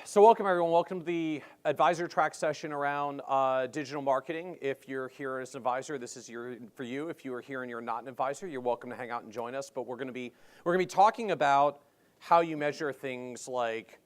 So welcome everyone, welcome to the advisor track session around digital marketing. If you're here as an advisor, this is for you. If you are here and you're not an advisor, you're welcome to hang out and join us. But we're going to be talking about how you measure things like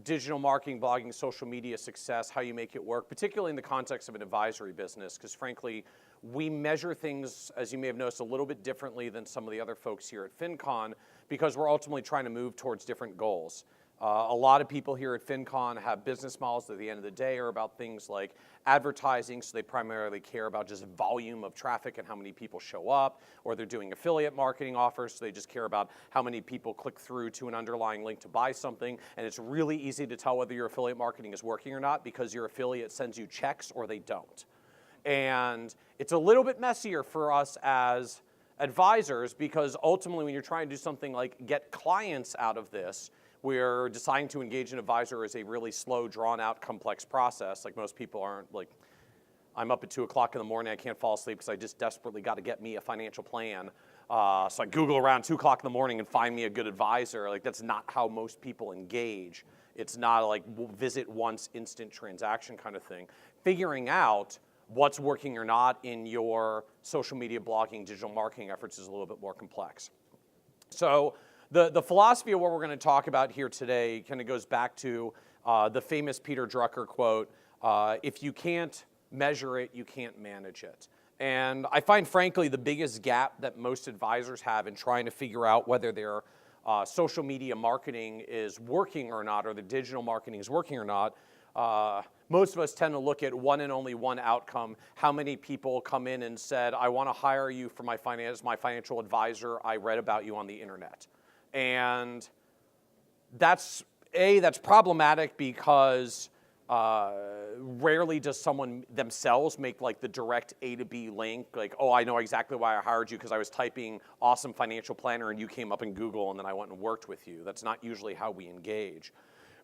digital marketing, blogging, social media success, how you make it work, particularly in the context of an advisory business, because frankly, we measure things, as you may have noticed, a little bit differently than some of the other folks here at FinCon, because we're ultimately trying to move towards different goals. A lot of people here at FinCon have business models that at the end of the day are about things like advertising, so they primarily care about just volume of traffic and how many people show up, or they're doing affiliate marketing offers, so they just care about how many people click through to an underlying link to buy something, and it's really easy to tell whether your affiliate marketing is working or not because your affiliate sends you checks or they don't. And it's a little bit messier for us as advisors because ultimately when you're trying to do something like get clients out of this, we're deciding to engage an advisor as a really slow, drawn-out, complex process. Like most people aren't like, I'm up at 2 o'clock in the morning, I can't fall asleep because I just desperately got to get me a financial plan. So I Google around 2 o'clock in the morning and find me a good advisor. Like that's not how most people engage. It's not like visit once, instant transaction kind of thing. Figuring out what's working or not in your social media, blogging, digital marketing efforts is a little bit more complex. So the philosophy of what we're going to talk about here today kind of goes back to the famous Peter Drucker quote, if you can't measure it, you can't manage it. And I find, frankly, the biggest gap that most advisors have in trying to figure out whether their social media marketing is working or not, or the digital marketing is working or not, most of us tend to look at one and only one outcome. How many people come in and said, I want to hire you for my financial advisor. I read about you on the internet. And that's problematic because rarely does someone themselves make like the direct A to B link, like, oh, I know exactly why I hired you because I was typing awesome financial planner and you came up in Google and then I went and worked with you. That's not usually how we engage.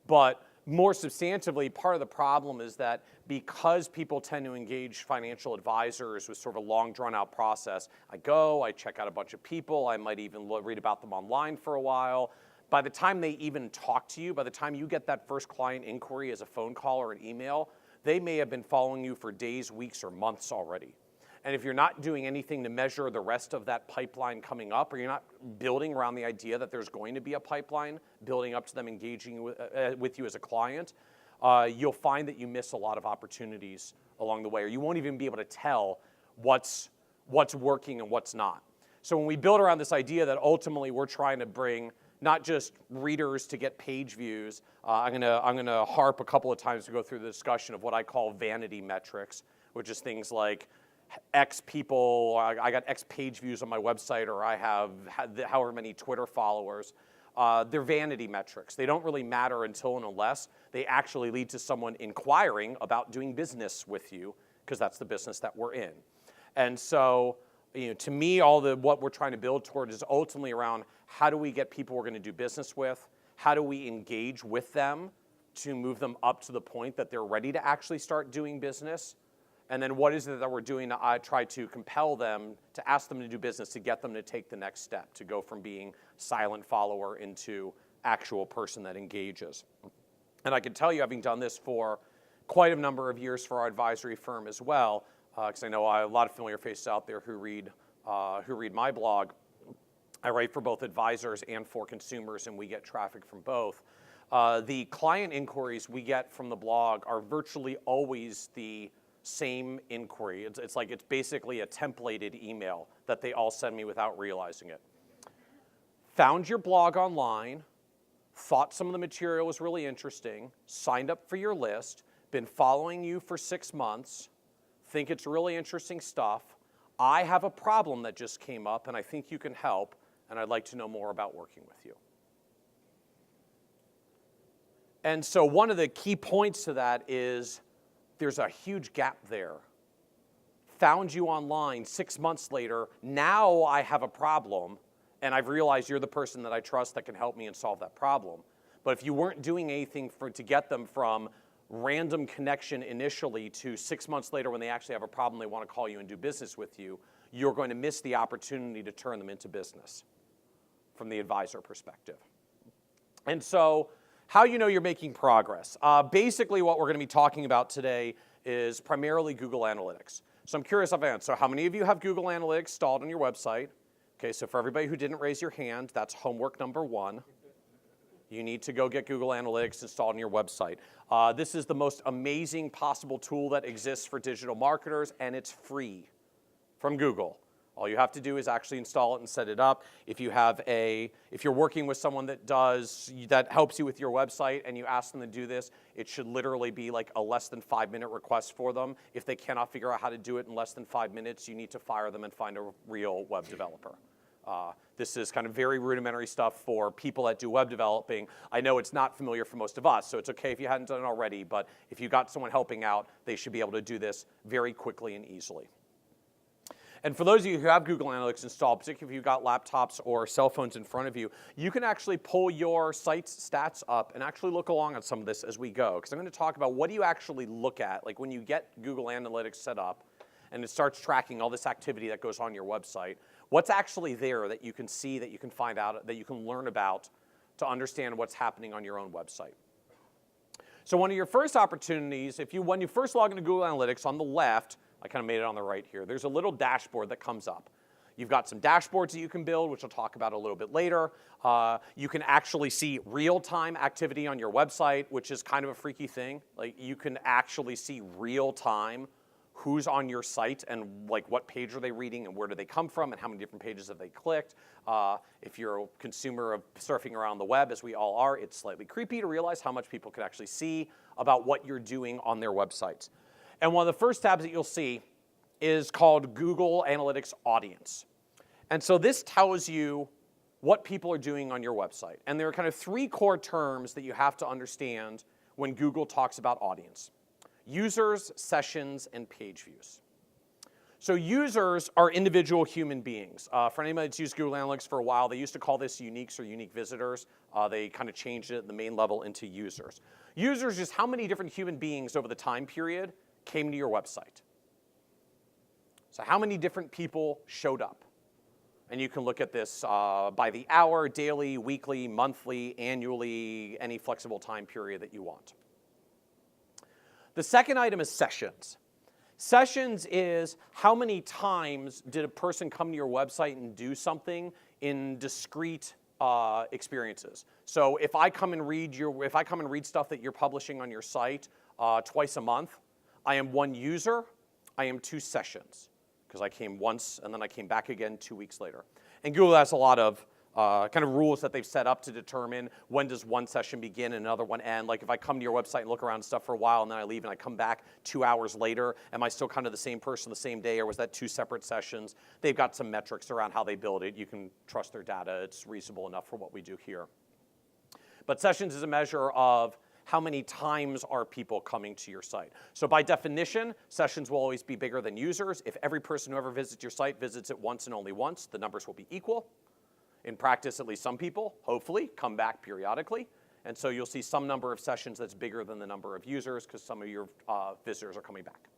But more substantively, part of the problem is that because people tend to engage financial advisors with sort of a long, drawn-out process, I check out a bunch of people, I might even read about them online for a while. By the time they even talk to you, by the time you get that first client inquiry as a phone call or an email, they may have been following you for days, weeks, or months already. And if you're not doing anything to measure the rest of that pipeline coming up, or you're not building around the idea that there's going to be a pipeline, building up to them engaging with you as a client, you'll find that you miss a lot of opportunities along the way, or you won't even be able to tell what's working and what's not. So when we build around this idea that ultimately we're trying to bring not just readers to get page views, I'm gonna harp a couple of times to go through the discussion of what I call vanity metrics, which is things like X people, I got X page views on my website, or I have however many Twitter followers. They're vanity metrics. They don't really matter until and unless they actually lead to someone inquiring about doing business with you, because that's the business that we're in. And so, to me, what we're trying to build toward is ultimately around how do we get people we're going to do business with, how do we engage with them to move them up to the point that they're ready to actually start doing business. And then what is it that we're doing to try to compel them, to ask them to do business, to get them to take the next step, to go from being silent follower into actual person that engages. And I can tell you, having done this for quite a number of years for our advisory firm as well, because I know a lot of familiar faces out there who read my blog. I write for both advisors and for consumers, and we get traffic from both. The client inquiries we get from the blog are virtually always the same inquiry. It's basically a templated email that they all send me without realizing it. Found your blog online, thought some of the material was really interesting, signed up for your list, been following you for 6 months, think it's really interesting stuff. I have a problem that just came up and I think you can help, and I'd like to know more about working with you. And so one of the key points to that is there's a huge gap there. Found you online 6 months later, now I have a problem, and I've realized you're the person that I trust that can help me and solve that problem. But if you weren't doing anything to get them from random connection initially to 6 months later when they actually have a problem, they want to call you and do business with you, you're going to miss the opportunity to turn them into business from the advisor perspective. And so How you know you're making progress. Basically what we're going to be talking about today is primarily Google Analytics. So I'm curious of so how many of you have Google Analytics installed on your website? Okay, so for everybody who didn't raise your hand, that's homework number 1. You need to go get Google Analytics installed on your website. This is the most amazing possible tool that exists for digital marketers, and it's free from Google. All you have to do is actually install it and set it up. If you're working with someone that helps you with your website and you ask them to do this, it should literally be like a less than 5-minute request for them. If they cannot figure out how to do it in less than 5 minutes, you need to fire them and find a real web developer. This is kind of very rudimentary stuff for people that do web developing. I know it's not familiar for most of us, so it's okay if you hadn't done it already, but if you got someone helping out, they should be able to do this very quickly and easily. And for those of you who have Google Analytics installed, particularly if you've got laptops or cell phones in front of you, you can actually pull your site's stats up and actually look along on some of this as we go. Because I'm going to talk about what do you actually look at, like when you get Google Analytics set up and it starts tracking all this activity that goes on your website, what's actually there that you can see, that you can find out, that you can learn about to understand what's happening on your own website. So one of your first opportunities, when you first log into Google Analytics, on the left, I kind of made it on the right here, there's a little dashboard that comes up. You've got some dashboards that you can build, which I'll talk about a little bit later. You can actually see real-time activity on your website, which is kind of a freaky thing. Like, you can actually see real-time who's on your site and like what page are they reading and where do they come from and how many different pages have they clicked. If you're a consumer of surfing around the web, as we all are, it's slightly creepy to realize how much people can actually see about what you're doing on their websites. And one of the first tabs that you'll see is called Google Analytics Audience. And so this tells you what people are doing on your website. And there are kind of 3 core terms that you have to understand when Google talks about audience: users, sessions, and page views. So users are individual human beings. For anybody that's used Google Analytics for a while, they used to call this uniques or unique visitors. They kind of changed it at the main level into users. Users is how many different human beings over the time period came to your website. So how many different people showed up? And you can look at this by the hour, daily, weekly, monthly, annually, any flexible time period that you want. The second item is sessions. Sessions is how many times did a person come to your website and do something in discrete experiences. So if I come and read stuff that you're publishing on your site twice a month, I am 1 user, I am 2 sessions, because I came once and then I came back again 2 weeks later. And Google has a lot of kind of rules that they've set up to determine when does one session begin and another one end. Like if I come to your website and look around and stuff for a while and then I leave and I come back 2 hours later, am I still kind of the same person the same day, or was that 2 separate sessions? They've got some metrics around how they build it. You can trust their data. It's reasonable enough for what we do here. But sessions is a measure of how many times are people coming to your site. So by definition, sessions will always be bigger than users. If every person who ever visits your site visits it once and only once, the numbers will be equal. In practice, at least some people, hopefully, come back periodically. And so you'll see some number of sessions that's bigger than the number of users because some of your visitors are coming back.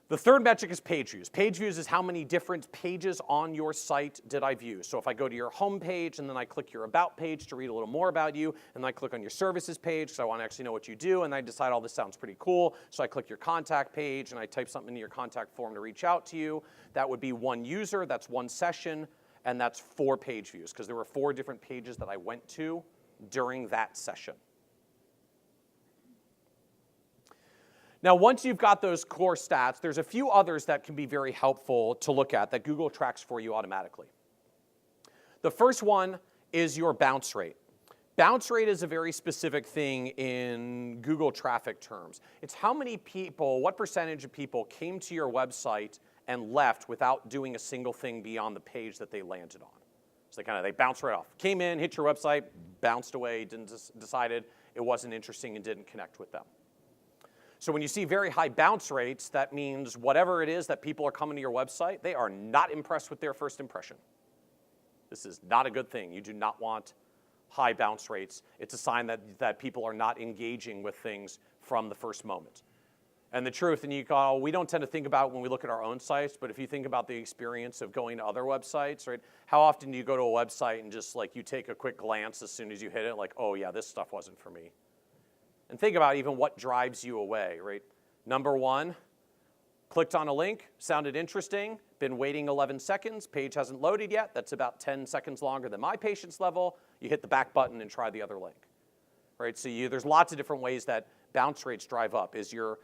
The third metric is page views. Page views is how many different pages on your site did I view. So if I go to your home page and then I click your about page to read a little more about you, and then I click on your services page because I want to actually know what you do, and I decide, oh, this sounds pretty cool, so I click your contact page and I type something into your contact form to reach out to you, that would be 1 user, that's 1 session, and that's 4 page views because there were 4 different pages that I went to during that session. Now, once you've got those core stats, there's a few others that can be very helpful to look at that Google tracks for you automatically. The first one is your bounce rate. Bounce rate is a very specific thing in Google traffic terms. It's how many people, what percentage of people came to your website and left without doing a single thing beyond the page that they landed on. So they bounce right off. Came in, hit your website, bounced away, decided it wasn't interesting and didn't connect with them. So when you see very high bounce rates, that means whatever it is that people are coming to your website, they are not impressed with their first impression. This is not a good thing. You do not want high bounce rates. It's a sign that people are not engaging with things from the first moment. And the truth, and you go, we don't tend to think about when we look at our own sites, but if you think about the experience of going to other websites, right? How often do you go to a website and just like you take a quick glance as soon as you hit it, like, oh yeah, this stuff wasn't for me. And think about even what drives you away, right? Number one, clicked on a link, sounded interesting, been waiting 11 seconds, page hasn't loaded yet, that's about 10 seconds longer than my patience level, you hit the back button and try the other link, right? So there's lots of different ways that bounce rates drive up. Is your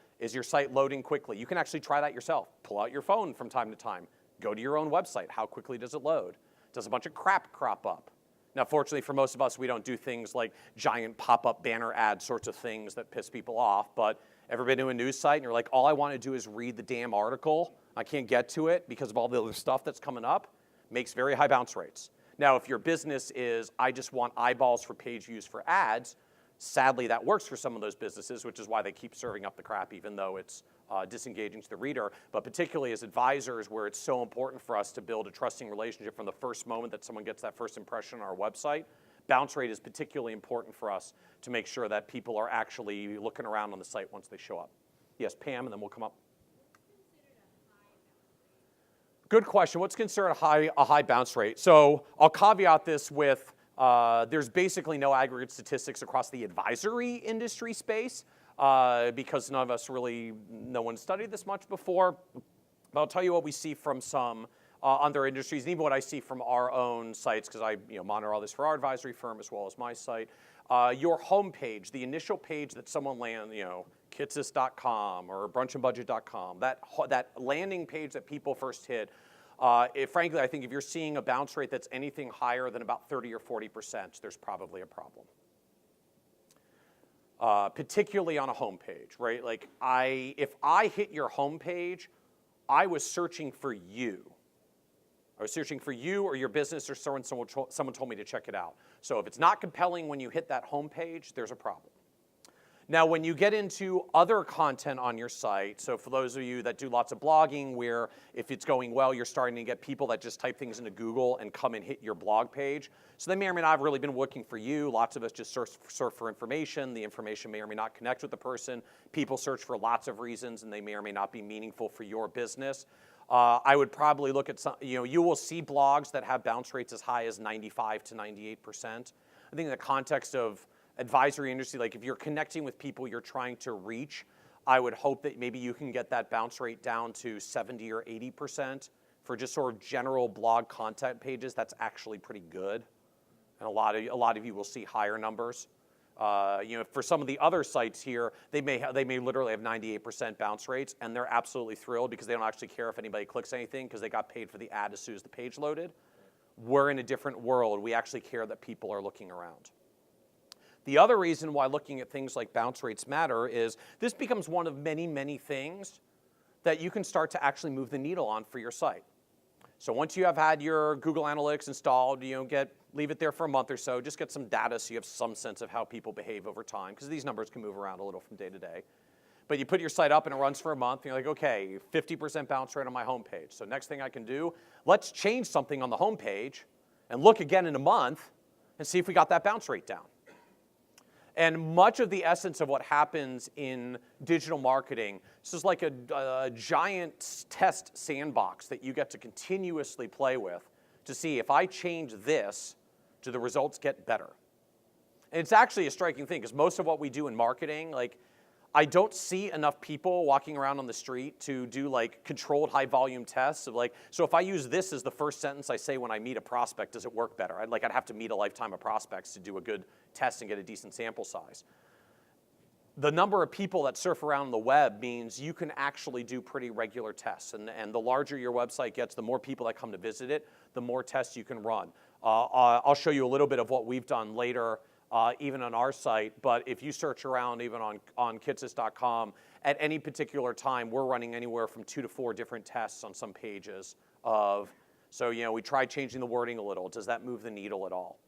site loading quickly? You can actually try that yourself. Pull out your phone from time to time. Go to your own website. How quickly does it load? Does a bunch of crap crop up? Now, fortunately for most of us, we don't do things like giant pop-up banner ad sorts of things that piss people off, but ever been to a news site and you're like, all I want to do is read the damn article. I can't get to it because of all the other stuff that's coming up. Makes very high bounce rates. Now, if your business is, I just want eyeballs for page views for ads, sadly, that works for some of those businesses, which is why they keep serving up the crap, even though it's disengaging to the reader. But particularly as advisors, where it's so important for us to build a trusting relationship from the first moment that someone gets that first impression on our website, bounce rate is particularly important for us to make sure that people are actually looking around on the site once they show up. Yes, Pam, and then we'll come up. Good question. What's considered a high bounce rate? So I'll caveat this with there's basically no aggregate statistics across the advisory industry space because none of us really, no one studied this much before. But I'll tell you what we see from some other industries, and even what I see from our own sites, because I monitor all this for our advisory firm as well as my site. Your homepage, the initial page that someone lands, Kitces.com or brunchandbudget.com, that landing page that people first hit, frankly, I think if you're seeing a bounce rate that's anything higher than about 30 or 40%, there's probably a problem. Particularly on a homepage, right? Like if I hit your homepage, I was searching for you. I was searching for you or your business or someone told me to check it out. So if it's not compelling when you hit that homepage, there's a problem. Now, when you get into other content on your site, so for those of you that do lots of blogging where if it's going well, you're starting to get people that just type things into Google and come and hit your blog page. So they may or may not have really been working for you. Lots of us just search for information. The information may or may not connect with the person. People search for lots of reasons, and they may or may not be meaningful for your business. I would probably look at some, you will see blogs that have bounce rates as high as 95 to 98%. I think in the context of advisory industry, like if you're connecting with people you're trying to reach, I would hope that maybe you can get that bounce rate down to 70 or 80% for just sort of general blog content pages. That's actually pretty good, and a lot of you will see higher numbers. For some of the other sites here, they may literally have 98% bounce rates, and they're absolutely thrilled because they don't actually care if anybody clicks anything because they got paid for the ad as soon as the page loaded. We're in a different world. We actually care that people are looking around. The other reason why looking at things like bounce rates matter is this becomes one of many, many things that you can start to actually move the needle on for your site. So once you have had your Google Analytics installed, leave it there for a month or so, just get some data so you have some sense of how people behave over time, because these numbers can move around a little from day to day. But you put your site up and it runs for a month, and you're like, okay, 50% bounce rate on my homepage. So next thing I can do, let's change something on the homepage and look again in a month and see if we got that bounce rate down. And much of the essence of what happens in digital marketing, this is like a giant test sandbox that you get to continuously play with to see if I change this, do the results get better? And it's actually a striking thing because most of what we do in marketing, like I don't see enough people walking around on the street to do like controlled high volume tests of like, so if I use this as the first sentence I say when I meet a prospect, does it work better? I'd have to meet a lifetime of prospects to do a good test and get a decent sample size. The number of people that surf around the web means you can actually do pretty regular tests. And the larger your website gets, the more people that come to visit it, the more tests you can run. I'll show you a little bit of what we've done later, even on our site. But if you search around even on Kitces.com, at any particular time, we're running anywhere from 2 to 4 different tests on some pages we tried changing the wording a little. Does that move the needle at all?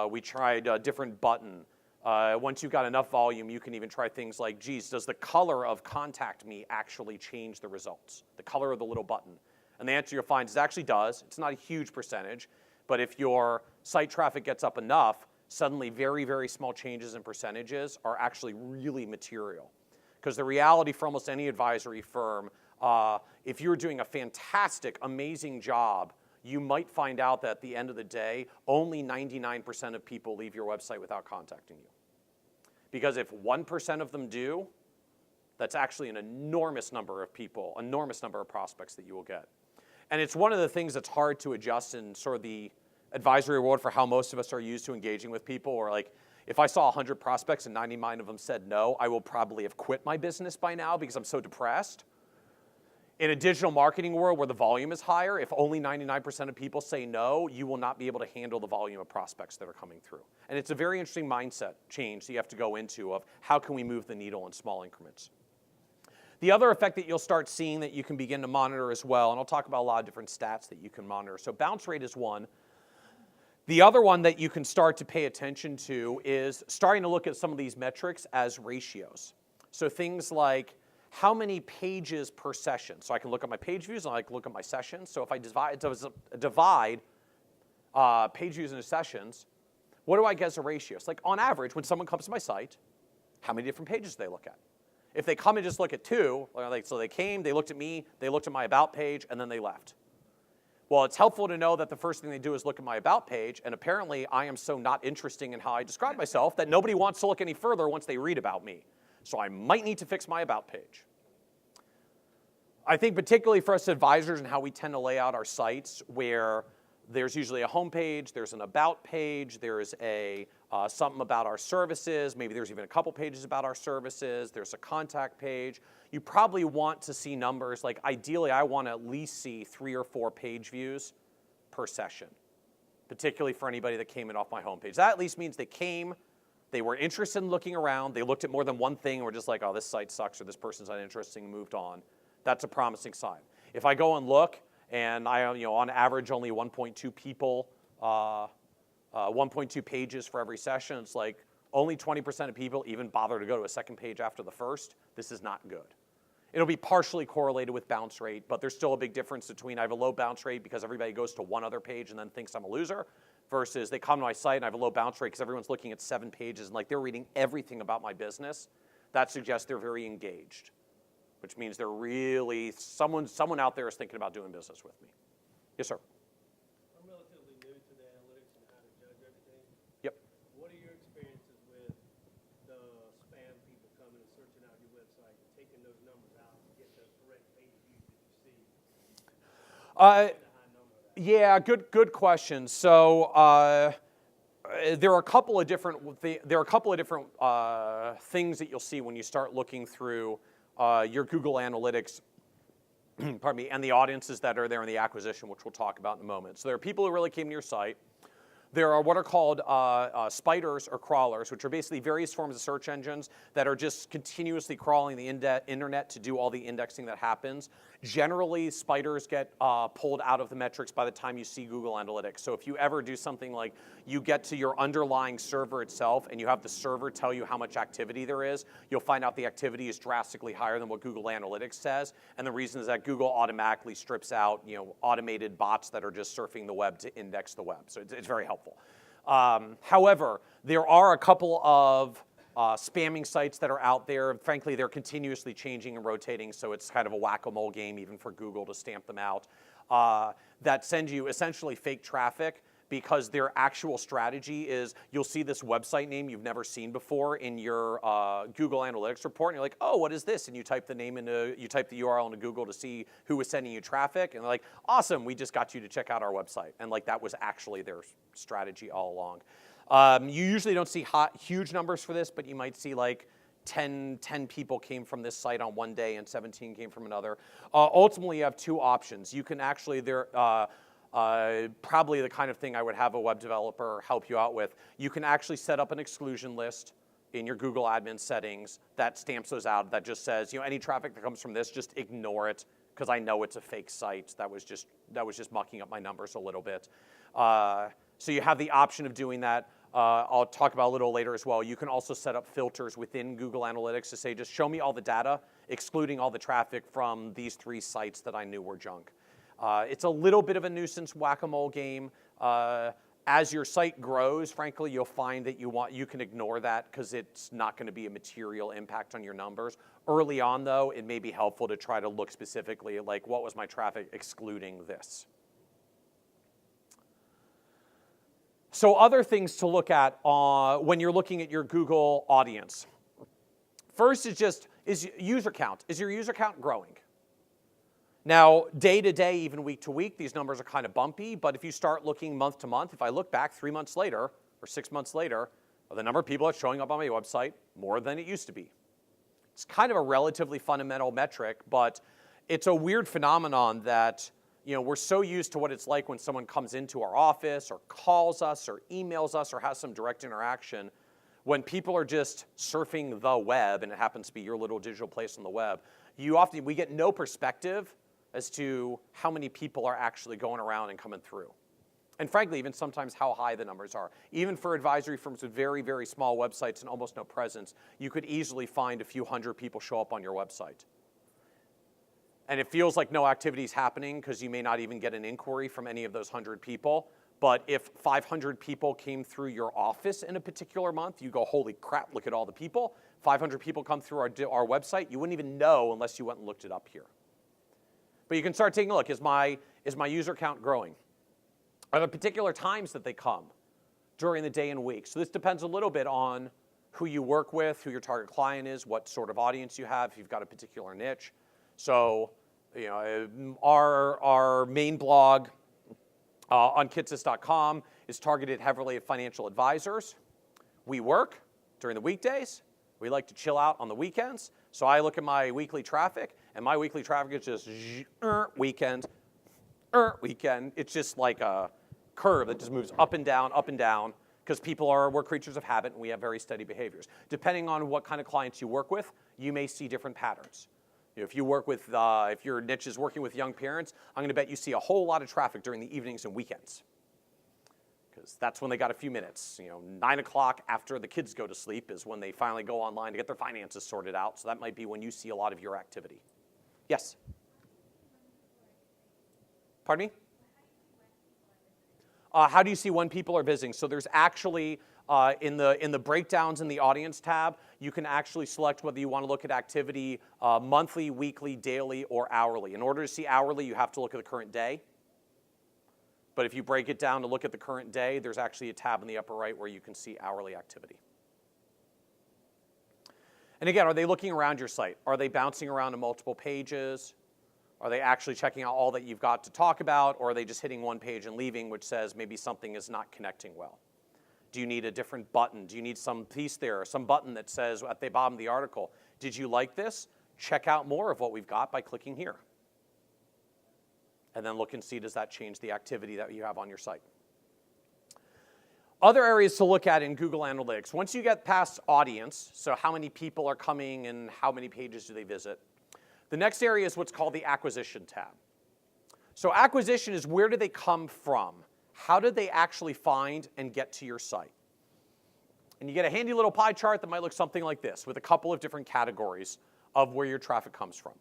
We tried a different button. Once you've got enough volume, you can even try things like, geez, does the color of contact me actually change the results? The color of the little button. And the answer you'll find is it actually does. It's not a huge percentage, but if your site traffic gets up enough, suddenly very, very small changes in percentages are actually really material. Because the reality for almost any advisory firm, if you're doing a fantastic, amazing job, you might find out that at the end of the day, only 99% of people leave your website without contacting you. Because if 1% of them do, that's actually an enormous number of people, enormous number of prospects that you will get. And it's one of the things that's hard to adjust in sort of the advisory world for how most of us are used to engaging with people. Or like, if I saw 100 prospects and 99 of them said no, I will probably have quit my business by now because I'm so depressed. In a digital marketing world where the volume is higher, if only 99% of people say no, you will not be able to handle the volume of prospects that are coming through. And it's a very interesting mindset change that you have to go into of how can we move the needle in small increments. The other effect that you'll start seeing that you can begin to monitor as well, and I'll talk about a lot of different stats that you can monitor. So bounce rate is one. The other one that you can start to pay attention to is starting to look at some of these metrics as ratios. So things like how many pages per session. So I can look at my page views and I can look at my sessions. So if I divide page views into sessions, what do I get as a ratio? It's like on average, when someone comes to my site, how many different pages do they look at? If they come and just look at two, so they came, they looked at me, they looked at my about page, and then they left. Well, it's helpful to know that the first thing they do is look at my about page, and apparently I am so not interesting in how I describe myself that nobody wants to look any further once they read about me. So I might need to fix my about page. I think particularly for us advisors and how we tend to lay out our sites, where there's usually a home page, there's an about page, there's a something about our services, maybe there's even a couple pages about our services, there's a contact page. You probably want to see numbers, like ideally I want to at least see 3 or 4 page views per session, particularly for anybody that came in off my homepage. That at least means they came, they were interested in looking around, they looked at more than one thing, and were just like, oh, this site sucks, or this person's uninteresting, and moved on. That's a promising sign. If I go and look, and I, on average, only 1.2 people, 1.2 pages for every session, it's like only 20% of people even bother to go to a second page after the first. This is not good. It'll be partially correlated with bounce rate, but there's still a big difference between I have a low bounce rate because everybody goes to one other page and then thinks I'm a loser, versus they come to my site and I have a low bounce rate because everyone's looking at 7 pages and like they're reading everything about my business. That suggests they're very engaged, which means they're really, someone out there is thinking about doing business with me. Yes, sir. I'm relatively new to the analytics and how to judge everything. Yep. What are your experiences with the spam people coming and searching out your website and taking those numbers out to get the correct page views that you see? Yeah, good question. So there are a couple of different things that you'll see when you start looking through your Google Analytics, pardon me, and the audiences that are there in the acquisition, which we'll talk about in a moment. So there are people who really came to your site. There are what are called spiders or crawlers, which are basically various forms of search engines that are just continuously crawling the internet to do all the indexing that happens. Generally, spiders get pulled out of the metrics by the time you see Google Analytics. So if you ever do something like you get to your underlying server itself and you have the server tell you how much activity there is, you'll find out the activity is drastically higher than what Google Analytics says. And the reason is that Google automatically strips out automated bots that are just surfing the web to index the web. So it's very helpful. However, there are a couple of spamming sites that are out there. Frankly, they're continuously changing and rotating, so it's kind of a whack-a-mole game even for Google to stamp them out, that send you essentially fake traffic because their actual strategy is you'll see this website name you've never seen before in your Google Analytics report, and you're like, oh, what is this? And you type the URL into Google to see who was sending you traffic, and they're like, awesome, we just got you to check out our website. And like that was actually their strategy all along. You usually don't see huge numbers for this, but you might see like 10 people came from this site on one day and 17 came from another. Ultimately, you have two options. You can actually, probably the kind of thing I would have a web developer help you out with. You can actually set up an exclusion list in your Google admin settings that stamps those out, that just says, any traffic that comes from this, just ignore it because I know it's a fake site. That was just mucking up my numbers a little bit. So you have the option of doing that. I'll talk about a little later as well. You can also set up filters within Google Analytics to say, just show me all the data, excluding all the traffic from these 3 sites that I knew were junk. It's a little bit of a nuisance whack-a-mole game. As your site grows, frankly, you'll find that you can ignore that because it's not going to be a material impact on your numbers. Early on, though, it may be helpful to try to look specifically at like, what was my traffic excluding this? So other things to look at when you're looking at your Google audience. First is user count. Is your user count growing? Now, day to day, even week to week, these numbers are kind of bumpy, but if you start looking month to month, if I look back 3 months later or 6 months later, the number of people that's showing up on my website more than it used to be. It's kind of a relatively fundamental metric, but it's a weird phenomenon that we're so used to what it's like when someone comes into our office or calls us or emails us or has some direct interaction. When people are just surfing the web, and it happens to be your little digital place on the web, we get no perspective as to how many people are actually going around and coming through. And frankly, even sometimes how high the numbers are. Even for advisory firms with very, very small websites and almost no presence, you could easily find a few hundred people show up on your website. And it feels like no activity is happening because you may not even get an inquiry from any of those 100 people. But if 500 people came through your office in a particular month, you go, holy crap, look at all the people. 500 people come through our website, you wouldn't even know unless you went and looked it up here. But you can start taking a look. Is my user count growing? Are there particular times that they come during the day and week? So this depends a little bit on who you work with, who your target client is, what sort of audience you have, if you've got a particular niche. So our main blog on Kitces.com is targeted heavily at financial advisors. We work during the weekdays. We like to chill out on the weekends. So I look at my weekly traffic, and my weekly traffic is just weekend. It's just like a curve that just moves up and down, because we're creatures of habit, and we have very steady behaviors. Depending on what kind of clients you work with, you may see different patterns. If you work with, if your niche is working with young parents, I'm going to bet you see a whole lot of traffic during the evenings and weekends, because that's when they got a few minutes. 9 o'clock after the kids go to sleep is when they finally go online to get their finances sorted out. So that might be when you see a lot of your activity. Yes? Pardon me? How do you see when people are visiting? So there's actually, in the breakdowns in the audience tab, you can actually select whether you want to look at activity monthly, weekly, daily, or hourly. In order to see hourly, you have to look at the current day. But if you break it down to look at the current day, there's actually a tab in the upper right where you can see hourly activity. And again, are they looking around your site? Are they bouncing around to multiple pages? Are they actually checking out all that you've got to talk about? Or are they just hitting one page and leaving, which says maybe something is not connecting well? Do you need a different button? Do you need some piece there, or some button that says at the bottom of the article, did you like this? Check out more of what we've got by clicking here. And then look and see, does that change the activity that you have on your site? Other areas to look at in Google Analytics. Once you get past audience, so how many people are coming and how many pages do they visit, the next area is what's called the acquisition tab. So acquisition is, where do they come from? How did they actually find and get to your site? And you get a handy little pie chart that might look something like this, with a couple of different categories of where your traffic comes from.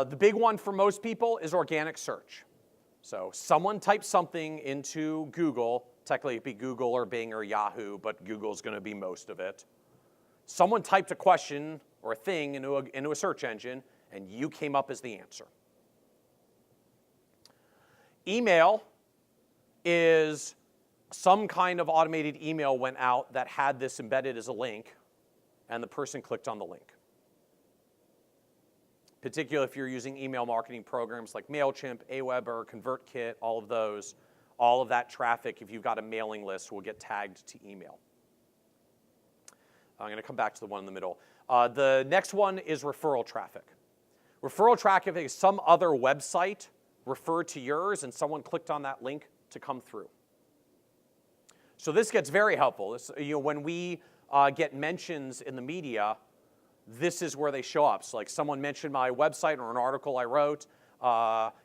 The big one for most people is organic search. So someone types something into Google, technically it'd be Google or Bing or Yahoo, but Google's going to be most of it. Someone typed a question or a thing into a search engine, and you came up as the answer. Email is some kind of automated email went out that had this embedded as a link, and the person clicked on the link. Particularly if you're using email marketing programs like MailChimp, Aweber, ConvertKit, all of those, all of that traffic, if you've got a mailing list, will get tagged to email. I'm going to come back to the one in the middle. The next one is referral traffic. Referral traffic is some other website referred to yours, and someone clicked on that link to come through. So this gets very helpful. When we get mentions in the media, this is where they show up. So like someone mentioned my website or an article I wrote,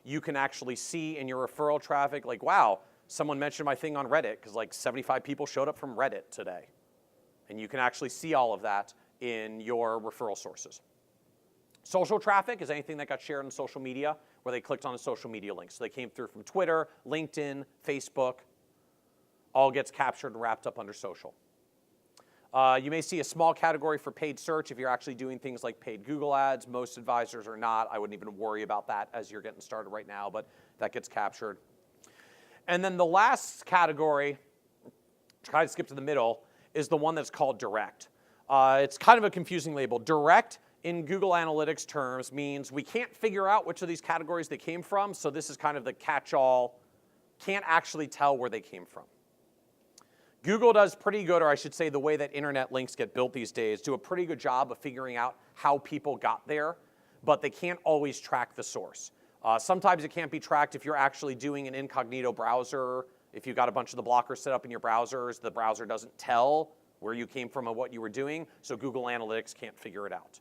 you can actually see in your referral traffic, like, wow, someone mentioned my thing on Reddit, because like 75 people showed up from Reddit today. And you can actually see all of that in your referral sources. Social traffic is anything that got shared on social media, where they clicked on a social media link. So they came through from Twitter, LinkedIn, Facebook, all gets captured and wrapped up under social. You may see a small category for paid search if you're actually doing things like paid Google ads. Most advisors are not. I wouldn't even worry about that as you're getting started right now, but that gets captured. And then the last category, try to skip to the middle, is the one that's called direct. It's kind of a confusing label. Direct in Google Analytics terms means we can't figure out which of these categories they came from, so this is kind of the catch-all, can't actually tell where they came from. Google does pretty good, or I should say the way that internet links get built these days, do a pretty good job of figuring out how people got there, but they can't always track the source. Sometimes it can't be tracked if you're actually doing an incognito browser. If you've got a bunch of the blockers set up in your browsers, the browser doesn't tell where you came from and what you were doing, so Google Analytics can't figure it out.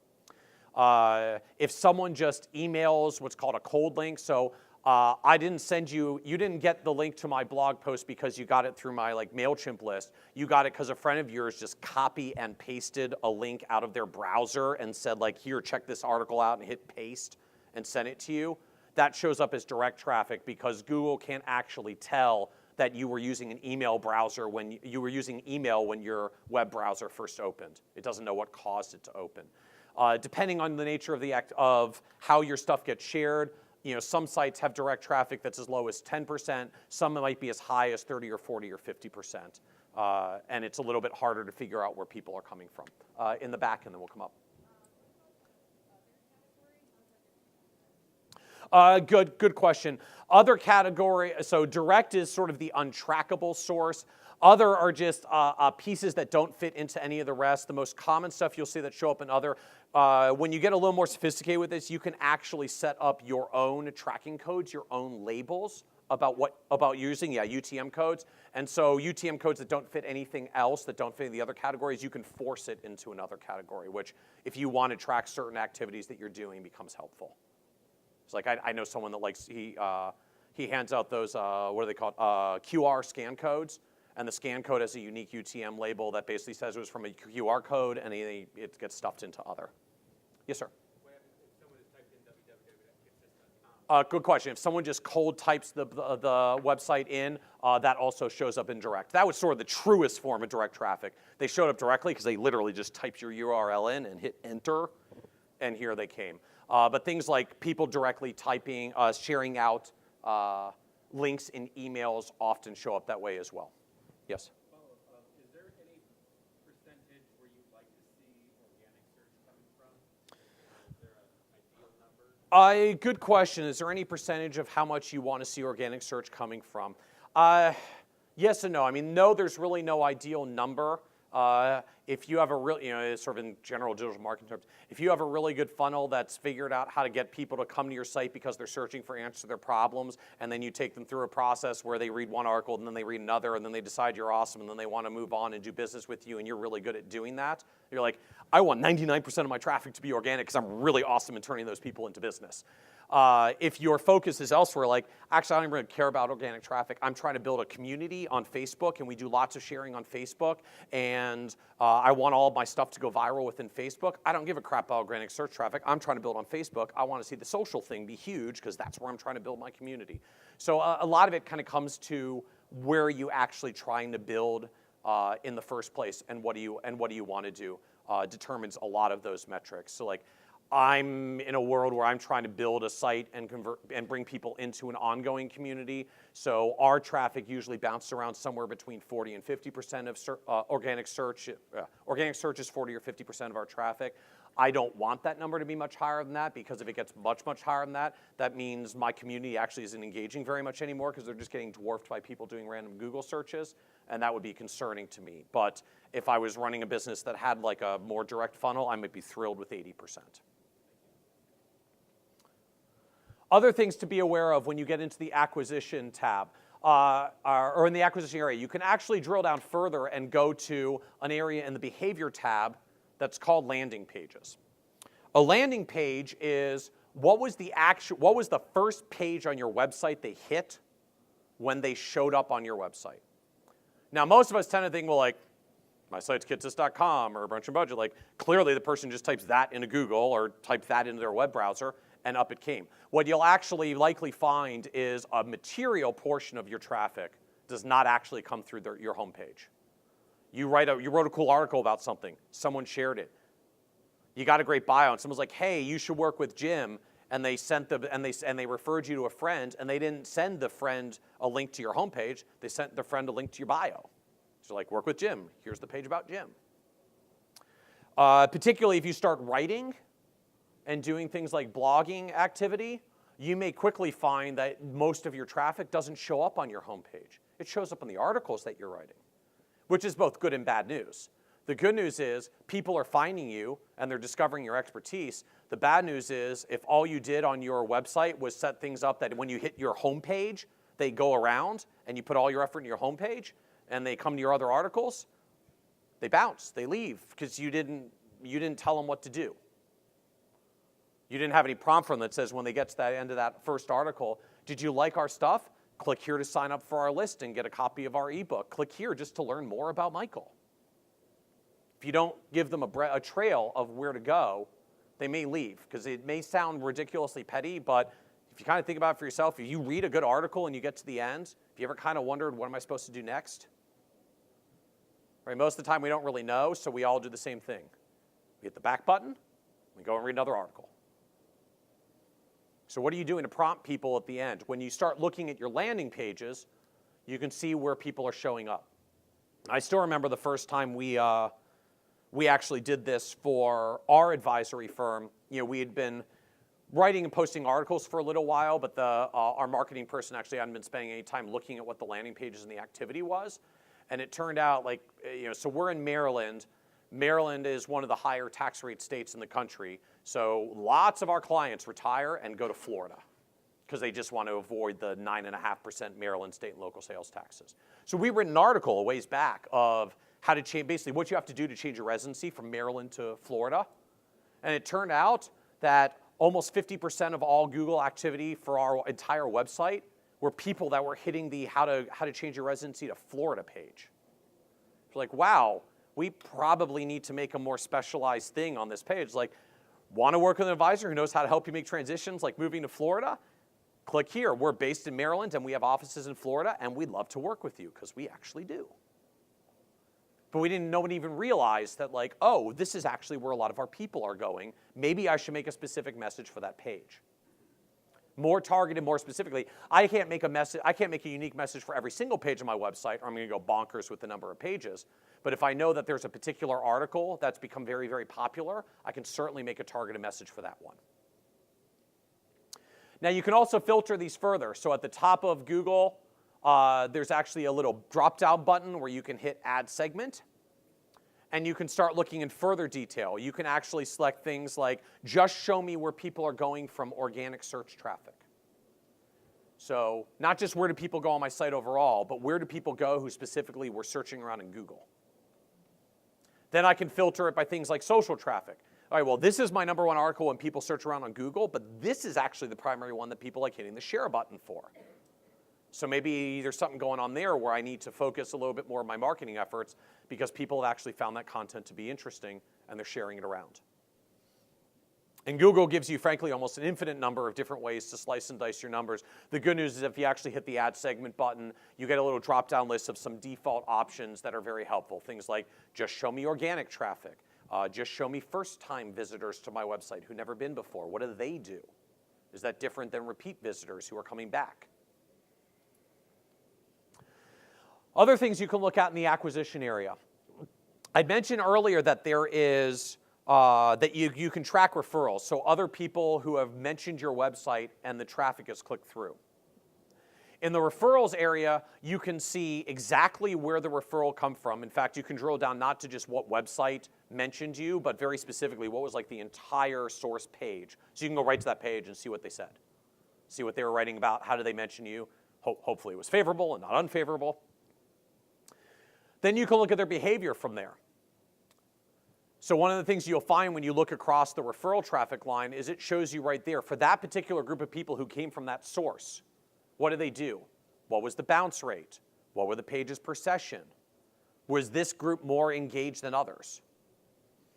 If someone just emails what's called a cold link, so I didn't send you, you didn't get the link to my blog post because you got it through my MailChimp list. You got it because a friend of yours just copy and pasted a link out of their browser and said here, check this article out, and hit paste and sent it to you. That shows up as direct traffic because Google can't actually tell that you were using an email browser when you were using email when your web browser first opened. It doesn't know what caused it to open. Depending on the nature of the of how your stuff gets shared, some sites have direct traffic that's as low as 10%. Some might be as high as 30 or 40 or 50%. And it's a little bit harder to figure out where people are coming from. In the back, and then we'll come up. Good question. Other category, so direct is sort of the untrackable source. Other are just pieces that don't fit into any of the rest. The most common stuff you'll see that show up in other, when you get a little more sophisticated with this, you can actually set up your own tracking codes, your own labels about using UTM codes. And so UTM codes that don't fit anything else, that don't fit in the other categories, you can force it into another category, which if you want to track certain activities that you're doing becomes helpful. It's I know someone that he hands out those, what are they called, QR scan codes. And the scan code has a unique UTM label that basically says it was from a QR code, and it gets stuffed into other. Yes, sir? What happens if someone has typed in www.kitces.com? Good question. If someone just cold types the website in, that also shows up in direct. That was sort of the truest form of direct traffic. They showed up directly because they literally just typed your URL in and hit enter, and here they came. But things like people directly typing, sharing out links in emails often show up that way as well. Yes? Follow-up. Is there any percentage where you'd like to see organic search coming from? Is there an ideal number? Good question. Is there any percentage of how much you want to see organic search coming from? Yes and no. I mean, no, there's really no ideal number. If you have a real, sort of in general digital marketing terms, if you have a really good funnel that's figured out how to get people to come to your site because they're searching for answers to their problems, and then you take them through a process where they read one article and then they read another, and then they decide you're awesome, and then they want to move on and do business with you, and you're really good at doing that, you're like, I want 99% of my traffic to be organic because I'm really awesome at turning those people into business. If your focus is elsewhere, actually, I don't really care about organic traffic. I'm trying to build a community on Facebook, and we do lots of sharing on Facebook, and I want all of my stuff to go viral within Facebook. I don't give a crap about organic search traffic. I'm trying to build on Facebook. I want to see the social thing be huge because that's where I'm trying to build my community. So a lot of it kind of comes to where are you actually trying to build in the first place, and what do you want to do determines a lot of those metrics. So I'm in a world where I'm trying to build a site and convert and bring people into an ongoing community. So our traffic usually bounces around somewhere between 40 and 50% of organic search. Organic search is 40 or 50% of our traffic. I don't want that number to be much higher than that because if it gets much, much higher than that, that means my community actually isn't engaging very much anymore because they're just getting dwarfed by people doing random Google searches, and that would be concerning to me. But if I was running a business that had a more direct funnel, I might be thrilled with 80%. Other things to be aware of when you get into the acquisition tab or in the acquisition area, you can actually drill down further and go to an area in the behavior tab that's called landing pages. A landing page is what was the first page on your website they hit when they showed up on your website. Now, most of us tend to think, well, my site's kitces.com or Brunch and Budget. Clearly the person just types that into Google or types that into their web browser, and up it came. What you'll actually likely find is a material portion of your traffic does not actually come through your homepage. You wrote a cool article about something, someone shared it. You got a great bio, and someone's like, "Hey, you should work with Jim," and they they referred you to a friend, and they didn't send the friend a link to your homepage. They sent the friend a link to your bio. So like, work with Jim. Here's the page about Jim. Particularly if you start writing and doing things like blogging activity, you may quickly find that most of your traffic doesn't show up on your homepage. It shows up in the articles that you're writing, which is both good and bad news. The good news is people are finding you and they're discovering your expertise. The bad news is if all you did on your website was set things up that when you hit your homepage, they go around and you put all your effort in your homepage and they come to your other articles, they bounce, they leave because you didn't tell them what to do. You didn't have any prompt for them that says when they get to that end of that first article, did you like our stuff? Click here to sign up for our list and get a copy of our ebook. Click here just to learn more about Michael. If you don't give them a trail of where to go, they may leave because it may sound ridiculously petty, but if you kind of think about it for yourself, if you read a good article and you get to the end, have you ever kind of wondered, what am I supposed to do next? Right, most of the time we don't really know, so we all do the same thing. We hit the back button, we go and read another article. So what are you doing to prompt people at the end? When you start looking at your landing pages, you can see where people are showing up. I still remember the first time we actually did this for our advisory firm. You know, we had been writing and posting articles for a little while, but our marketing person actually hadn't been spending any time looking at what the landing pages and the activity was. And it turned out like, so we're in Maryland. Maryland is one of the higher tax rate states in the country. So lots of our clients retire and go to Florida because they just want to avoid the 9.5% Maryland state and local sales taxes. So we wrote an article a ways back of how to change, basically what you have to do to change your residency from Maryland to Florida. And it turned out that almost 50% of all Google activity for our entire website were people that were hitting the how to change your residency to Florida page. It's like, wow, we probably need to make a more specialized thing on this page. Like, want to work with an advisor who knows how to help you make transitions like moving to Florida? Click here. We're based in Maryland and we have offices in Florida and we'd love to work with you because we actually do. But nobody even realized that like, oh, this is actually where a lot of our people are going. Maybe I should make a specific message for that page. More targeted, more specifically. I can't make a unique message for every single page on my website, or I'm going to go bonkers with the number of pages. But if I know that there's a particular article that's become very, very popular, I can certainly make a targeted message for that one. Now you can also filter these further. So at the top of Google, there's actually a little drop-down button where you can hit Add Segment. And you can start looking in further detail. You can actually select things like, just show me where people are going from organic search traffic. So not just where do people go on my site overall, but where do people go who specifically were searching around in Google. Then I can filter it by things like social traffic. All right, well, this is my #1 article when people search around on Google, but this is actually the primary one that people like hitting the share button for. So maybe there's something going on there where I need to focus a little bit more of my marketing efforts because people have actually found that content to be interesting and they're sharing it around. And Google gives you, frankly, almost an infinite number of different ways to slice and dice your numbers. The good news is if you actually hit the Add Segment button, you get a little drop-down list of some default options that are very helpful. Things like, just show me organic traffic. Just show me first-time visitors to my website who've never been before. What do they do? Is that different than repeat visitors who are coming back? Other things you can look at in the acquisition area. I mentioned earlier that there is, that you can track referrals, so other people who have mentioned your website and the traffic is clicked through. In the referrals area, you can see exactly where the referral come from. In fact, you can drill down not to just what website mentioned you, but very specifically what was like the entire source page. So you can go right to that page and see what they said. See what they were writing about, how did they mention you. Hopefully it was favorable and not unfavorable. Then you can look at their behavior from there. So one of the things you'll find when you look across the referral traffic line is it shows you right there, for that particular group of people who came from that source, what did they do? What was the bounce rate? What were the pages per session? Was this group more engaged than others?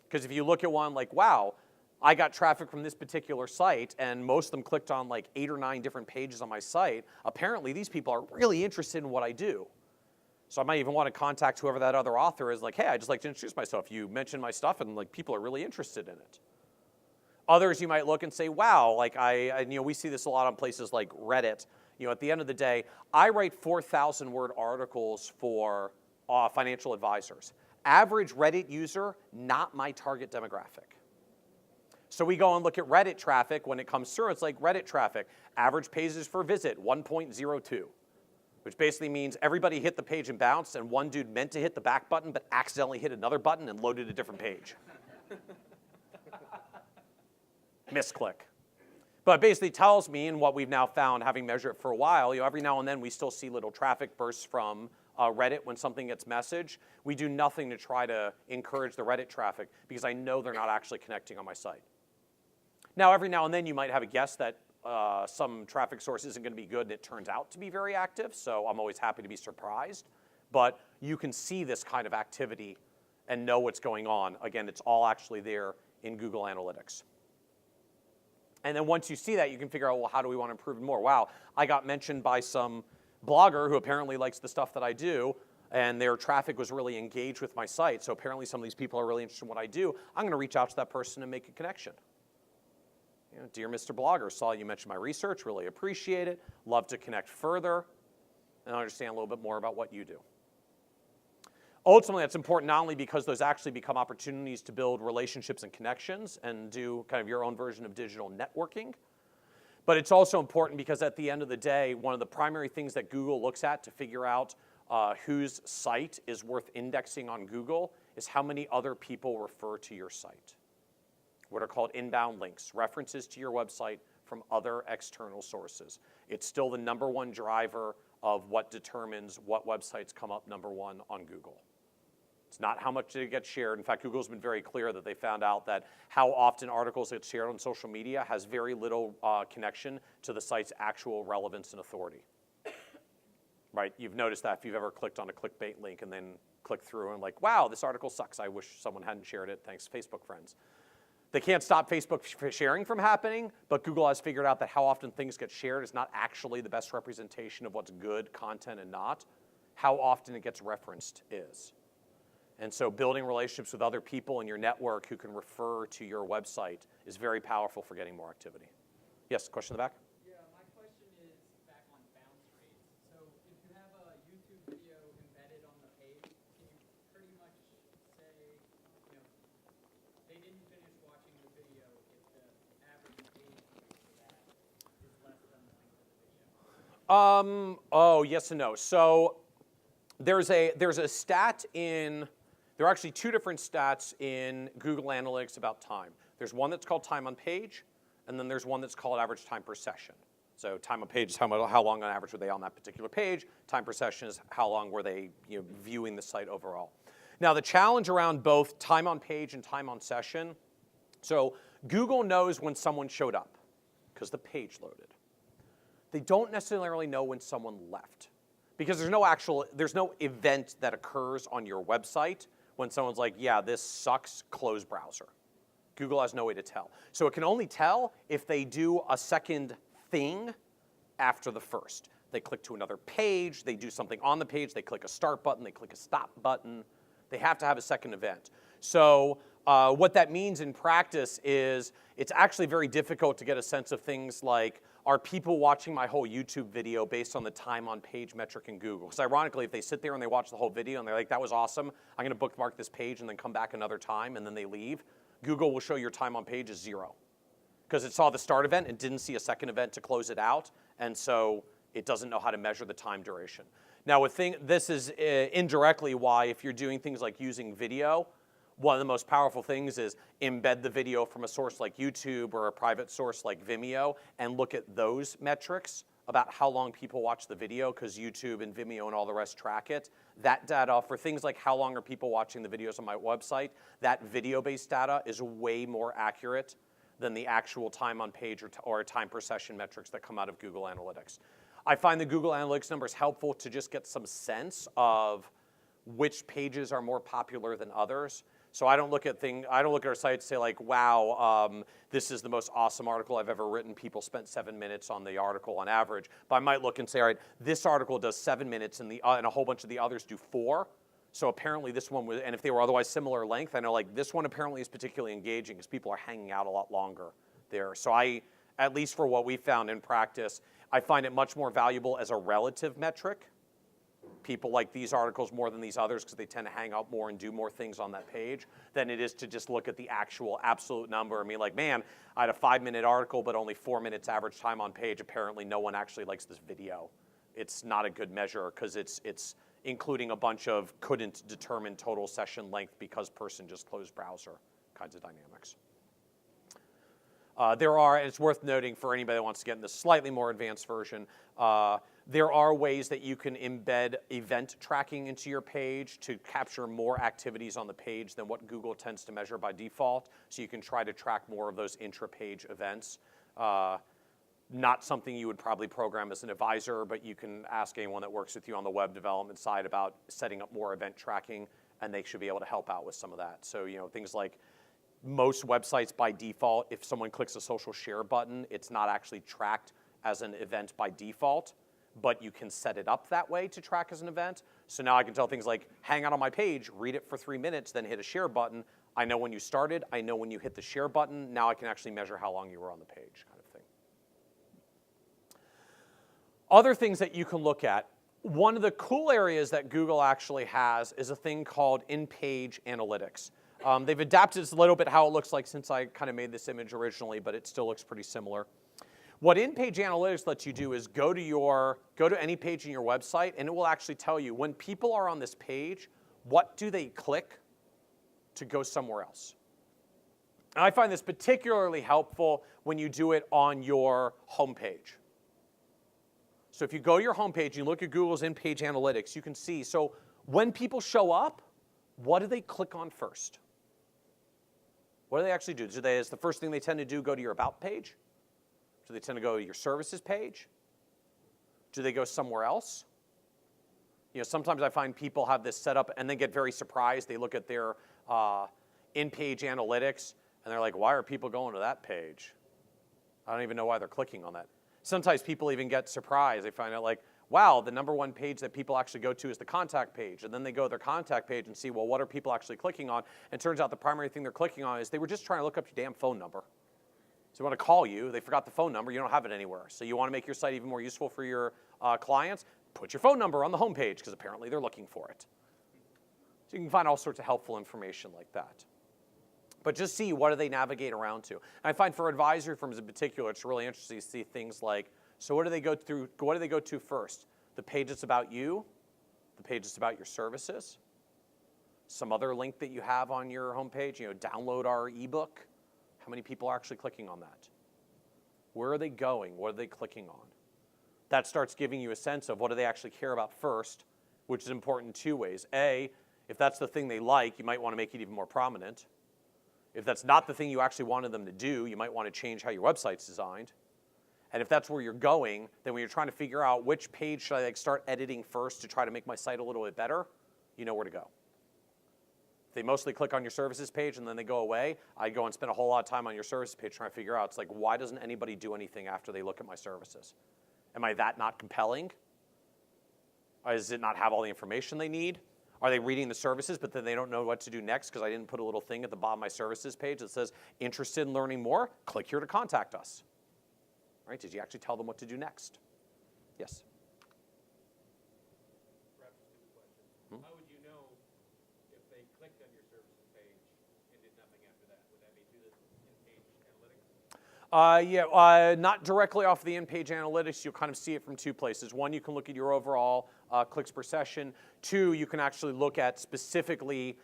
Because if you look at one like, wow, I got traffic from this particular site, and most of them clicked on like 8 or 9 different pages on my site. Apparently, these people are really interested in what I do. So I might even want to contact whoever that other author is, like, hey, I'd just like to introduce myself. You mentioned my stuff, and like people are really interested in it. Others, you might look and say, wow, like we see this a lot on places like Reddit. At the end of the day, I write 4,000-word articles for financial advisors. Average Reddit user, not my target demographic. So we go and look at Reddit traffic. When it comes through, it's like Reddit traffic. Average pages per visit, 1.02, which basically means everybody hit the page and bounced, and one dude meant to hit the back button but accidentally hit another button and loaded a different page. Misclick. But it basically tells me, and what we've now found, having measured it for a while, every now and then we still see little traffic bursts from Reddit when something gets messaged. We do nothing to try to encourage the Reddit traffic because I know they're not actually connecting on my site. Now, every now and then you might have a guess that some traffic source isn't going to be good, and it turns out to be very active, so I'm always happy to be surprised. But you can see this kind of activity and know what's going on. Again, it's all actually there in Google Analytics. And then once you see that, you can figure out, well, how do we want to improve it more? Wow, I got mentioned by some blogger who apparently likes the stuff that I do, and their traffic was really engaged with my site, so apparently some of these people are really interested in what I do. I'm going to reach out to that person and make a connection. Dear Mr. Blogger, saw you mention my research, really appreciate it, love to connect further, and understand a little bit more about what you do. Ultimately, that's important not only because those actually become opportunities to build relationships and connections and do kind of your own version of digital networking, but it's also important because at the end of the day, one of the primary things that Google looks at to figure out whose site is worth indexing on Google is how many other people refer to your site. What are called inbound links, references to your website from other external sources. It's still the #1 driver of what determines what websites come up #1 on Google. It's not how much it gets shared. In fact, Google's been very clear that they found out that how often articles get shared on social media has very little connection to the site's actual relevance and authority. Right? You've noticed that if you've ever clicked on a clickbait link and then clicked through and like, wow, this article sucks. I wish someone hadn't shared it. Thanks, Facebook friends. They can't stop Facebook sharing from happening, but Google has figured out that how often things get shared is not actually the best representation of what's good content and not. How often it gets referenced is. And so building relationships with other people in your network who can refer to your website is very powerful for getting more activity. Yes, question in the back? Yeah, my question is back on bounce rates. So if you have a YouTube video embedded on the page, can you pretty much say, they didn't finish watching the video if the average page rate for that is less than the length of the video? Oh, yes and no. So there's a stat in, there are actually 2 different stats in Google Analytics about time. There's one that's called time on page, and then there's one that's called average time per session. So time on page is how long on average were they on that particular page. Time per session is how long were they viewing the site overall. Now the challenge around both time on page and time on session, so Google knows when someone showed up because the page loaded. They don't necessarily know when someone left because there's no event that occurs on your website when someone's like, yeah, this sucks, close browser. Google has no way to tell. So it can only tell if they do a second thing after the first. They click to another page, they do something on the page, they click a start button, they click a stop button. They have to have a second event. So what that means in practice is it's actually very difficult to get a sense of things like, are people watching my whole YouTube video based on the time on page metric in Google? Because ironically, if they sit there and they watch the whole video and they're like, that was awesome, I'm going to bookmark this page and then come back another time, and then they leave, Google will show your time on page is 0. Because it saw the start event and didn't see a second event to close it out, and so it doesn't know how to measure the time duration. Now, this is indirectly why if you're doing things like using video, one of the most powerful things is embed the video from a source like YouTube or a private source like Vimeo and look at those metrics about how long people watch the video, because YouTube and Vimeo and all the rest track it. That data for things like how long are people watching the videos on my website, that video-based data is way more accurate than the actual time on page or time per session metrics that come out of Google Analytics. I find the Google Analytics numbers helpful to just get some sense of which pages are more popular than others. So I don't look at our site and say like, wow, this is the most awesome article I've ever written. People spent 7 minutes on the article on average. But I might look and say, all right, this article does 7 minutes and a whole bunch of the others do 4. So apparently this one was, and if they were otherwise similar length, I know like this one apparently is particularly engaging because people are hanging out a lot longer there. So at least for what we found in practice, I find it much more valuable as a relative metric. People like these articles more than these others because they tend to hang out more and do more things on that page than it is to just look at the actual absolute number. I mean, like, man, I had a 5-minute article, but only 4 minutes average time on page. Apparently, no one actually likes this video. It's not a good measure because it's including a bunch of couldn't determine total session length because person just closed browser kinds of dynamics. And it's worth noting for anybody that wants to get in the slightly more advanced version, there are ways that you can embed event tracking into your page to capture more activities on the page than what Google tends to measure by default. So you can try to track more of those intra-page events. Not something you would probably program as an advisor, but you can ask anyone that works with you on the web development side about setting up more event tracking, and they should be able to help out with some of that. So, things like most websites by default, if someone clicks a social share button, it's not actually tracked as an event by default, but you can set it up that way to track as an event. So now I can tell things like, hang out on my page, read it for 3 minutes, then hit a share button. I know when you started, I know when you hit the share button. Now I can actually measure how long you were on the page, kind of thing. Other things that you can look at, one of the cool areas that Google actually has is a thing called Inpage Analytics. They've adapted a little bit how it looks like since I kind of made this image originally, but it still looks pretty similar. What Inpage Analytics lets you do is go to any page in your website, and it will actually tell you when people are on this page, what do they click to go somewhere else. And I find this particularly helpful when you do it on your homepage. So if you go to your homepage and you look at Google's Inpage Analytics, you can see, so when people show up, what do they click on first? What do they actually do? Is the first thing they tend to do go to your About page? Do they tend to go to your Services page? Do they go somewhere else? Sometimes I find people have this set up and then get very surprised. They look at their in-page analytics and they're like, why are people going to that page? I don't even know why they're clicking on that. Sometimes people even get surprised. They find out like, wow, the number one page that people actually go to is the contact page. And then they go to their contact page and see, well, what are people actually clicking on? And it turns out the primary thing they're clicking on is they were just trying to look up your damn phone number. So they want to call you. They forgot the phone number. You don't have it anywhere. So you want to make your site even more useful for your clients? Put your phone number on the home page because apparently they're looking for it. So you can find all sorts of helpful information like that. But just see what do they navigate around to. And I find for advisory firms in particular, it's really interesting to see things like, so what do they go to first? The page that's about you, the page that's about your services, some other link that you have on your homepage, download our ebook. How many people are actually clicking on that? Where are they going? What are they clicking on? That starts giving you a sense of what do they actually care about first, which is important in 2 ways. A, if that's the thing they like, you might want to make it even more prominent. If that's not the thing you actually wanted them to do, you might want to change how your website's designed. And if that's where you're going, then when you're trying to figure out which page should I start editing first to try to make my site a little bit better, you know where to go. If they mostly click on your services page and then they go away, I go and spend a whole lot of time on your services page trying to figure out, it's like, why doesn't anybody do anything after they look at my services? Am I that not compelling? Or does it not have all the information they need? Are they reading the services, but then they don't know what to do next because I didn't put a little thing at the bottom of my services page that says, interested in learning more? Click here to contact us. Right? Did you actually tell them what to do next? Yes? Perhaps a stupid question. How would you know if they clicked on your services page and did nothing after that? Would that be through the in-page analytics? Not directly off the in-page analytics. You'll kind of see it from 2 places. One, you can look at your overall clicks per session. 2, you can actually look at specifically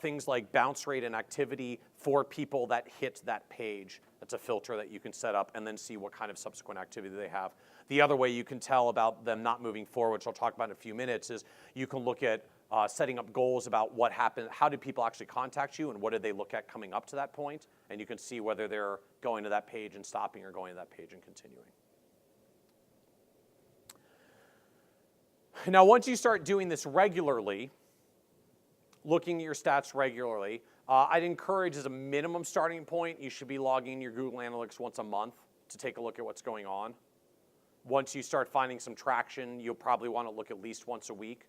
things like bounce rate and activity for people that hit that page. That's a filter that you can set up and then see what kind of subsequent activity they have. The other way you can tell about them not moving forward, which I'll talk about in a few minutes, is you can look at setting up goals about what happened, how did people actually contact you, and what did they look at coming up to that point, and you can see whether they're going to that page and stopping or going to that page and continuing. Now, once you start doing this regularly, looking at your stats regularly. I'd encourage as a minimum starting point, you should be logging your Google Analytics once a month to take a look at what's going on. Once you start finding some traction, you'll probably want to look at least once a week.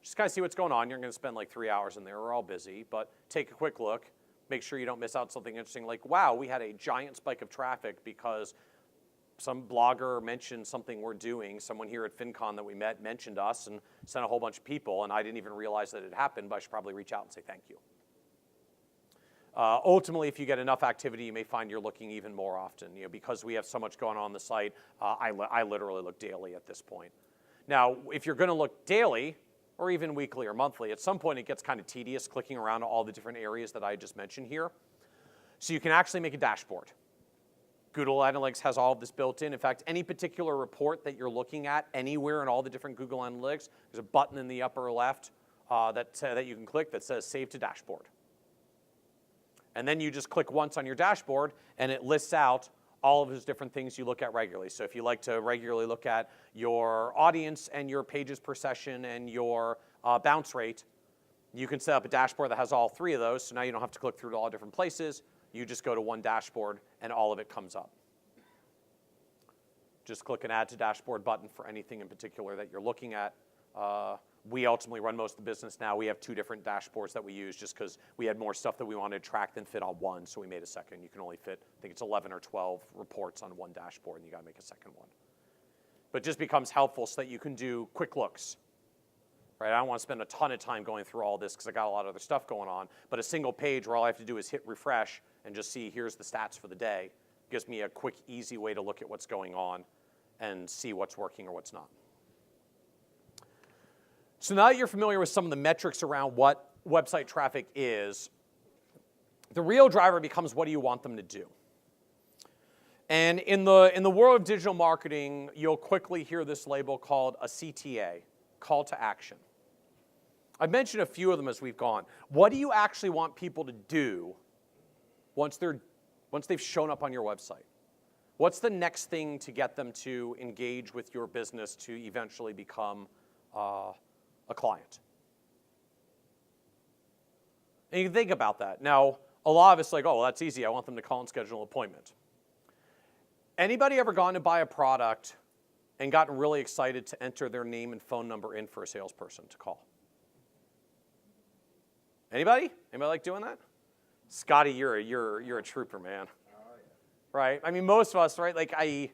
Just kind of see what's going on. You're going to spend like 3 hours in there. We're all busy, but take a quick look. Make sure you don't miss out something interesting like, wow, we had a giant spike of traffic because some blogger mentioned something we're doing. Someone here at FinCon that we met mentioned us and sent a whole bunch of people, and I didn't even realize that it happened, but I should probably reach out and say thank you. Ultimately, if you get enough activity, you may find you're looking even more often. Because we have so much going on the site, I literally look daily at this point. Now, if you're going to look daily, or even weekly or monthly, at some point it gets kind of tedious clicking around all the different areas that I just mentioned here. So you can actually make a dashboard. Google Analytics has all of this built in. In fact, any particular report that you're looking at anywhere in all the different Google Analytics, there's a button in the upper left that you can click that says Save to Dashboard. And then you just click once on your dashboard, and it lists out all of those different things you look at regularly. So if you like to regularly look at your audience and your pages per session and your bounce rate, you can set up a dashboard that has all three of those. So now you don't have to click through to all different places. You just go to one dashboard, and all of it comes up. Just click an Add to Dashboard button for anything in particular that you're looking at. We ultimately run most of the business now. We have 2 different dashboards that we use just because we had more stuff that we wanted to track than fit on one, so we made a second. You can only fit, I think it's 11 or 12 reports on one dashboard, and you got to make a second one. But it just becomes helpful so that you can do quick looks. Right? I don't want to spend a ton of time going through all this because I got a lot of other stuff going on, but a single page where all I have to do is hit refresh and just see here's the stats for the day gives me a quick, easy way to look at what's going on and see what's working or what's not. So now that you're familiar with some of the metrics around what website traffic is, the real driver becomes what do you want them to do? And in the world of digital marketing, you'll quickly hear this label called a CTA, call to action. I've mentioned a few of them as we've gone. What do you actually want people to do once they've shown up on your website? What's the next thing to get them to engage with your business to eventually become a client? And you can think about that. Now, a lot of us are like, oh, well, that's easy. I want them to call and schedule an appointment. Anybody ever gone to buy a product and gotten really excited to enter their name and phone number in for a salesperson to call? Anybody? Anybody like doing that? Scotty, you're a trooper, man. Right? I mean, most of us, right? Like I